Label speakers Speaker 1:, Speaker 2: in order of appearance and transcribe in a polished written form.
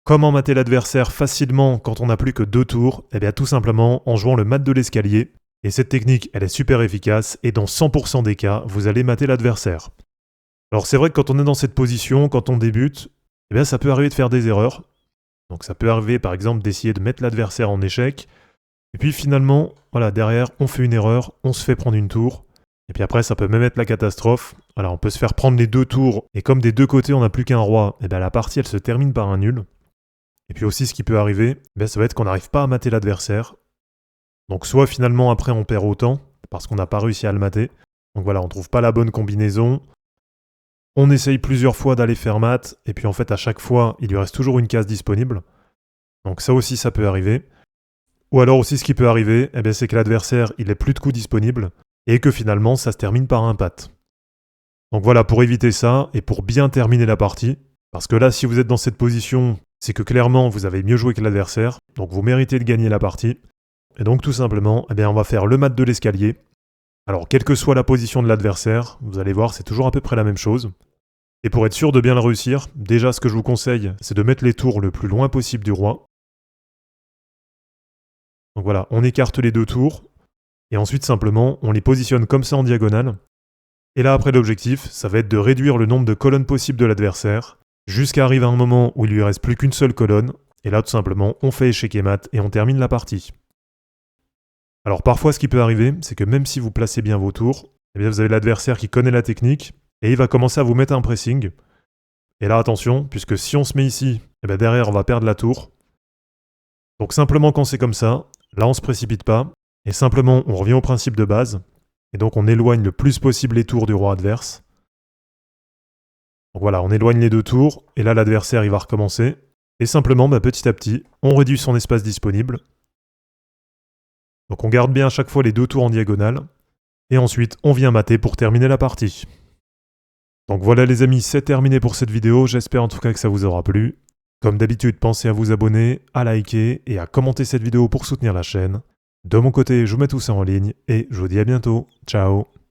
Speaker 1: Comment mater l'adversaire facilement quand on n'a plus que 2 tours? Eh bien tout simplement en jouant le mat de l'escalier. Et cette technique, elle est super efficace et dans 100% des cas, vous allez mater l'adversaire. Alors c'est vrai que quand on est dans cette position, quand on débute, eh bien ça peut arriver de faire des erreurs. Donc ça peut arriver par exemple d'essayer de mettre l'adversaire en échec. Et puis finalement, voilà, derrière, on fait une erreur, on se fait prendre une tour. Et puis après, ça peut même être la catastrophe. Voilà, on peut se faire prendre les 2 tours, et comme des 2 côtés, on n'a plus qu'un roi, et bien la partie, elle se termine par un nul. Et puis aussi, ce qui peut arriver, ça va être qu'on n'arrive pas à mater l'adversaire. Donc soit finalement, après, on perd autant, parce qu'on n'a pas réussi à le mater. Donc voilà, on trouve pas la bonne combinaison. On essaye plusieurs fois d'aller faire mat, et puis en fait, à chaque fois, il lui reste toujours une case disponible. Donc ça aussi, ça peut arriver. Ou alors aussi, ce qui peut arriver, c'est que l'adversaire, il ait plus de coups disponibles, et que finalement, ça se termine par un pat. Donc voilà, pour éviter ça, et pour bien terminer la partie, parce que là, si vous êtes dans cette position, c'est que clairement, vous avez mieux joué que l'adversaire, donc vous méritez de gagner la partie. Et donc tout simplement, on va faire le mat de l'escalier. Alors, quelle que soit la position de l'adversaire, vous allez voir, c'est toujours à peu près la même chose. Et pour être sûr de bien le réussir, déjà, ce que je vous conseille, c'est de mettre les tours le plus loin possible du roi. Donc voilà, on écarte les 2 tours, et ensuite simplement, on les positionne comme ça en diagonale. Et là, après, l'objectif, ça va être de réduire le nombre de colonnes possibles de l'adversaire, jusqu'à arriver à un moment où il lui reste plus qu'une seule colonne, et là, tout simplement, on fait échec et mat, et on termine la partie. Alors parfois, ce qui peut arriver, c'est que même si vous placez bien vos tours, vous avez l'adversaire qui connaît la technique, et il va commencer à vous mettre un pressing. Et là, attention, puisque si on se met ici, derrière, on va perdre la tour. Donc simplement, quand c'est comme ça, là, on se précipite pas, et simplement, on revient au principe de base, et donc on éloigne le plus possible les tours du roi adverse. Donc voilà, on éloigne les 2 tours, et là l'adversaire il va recommencer. Et simplement, petit à petit, on réduit son espace disponible. Donc on garde bien à chaque fois les 2 tours en diagonale. Et ensuite, on vient mater pour terminer la partie. Donc voilà les amis, c'est terminé pour cette vidéo. J'espère en tout cas que ça vous aura plu. Comme d'habitude, pensez à vous abonner, à liker et à commenter cette vidéo pour soutenir la chaîne. De mon côté, je vous mets tout ça en ligne et je vous dis à bientôt. Ciao!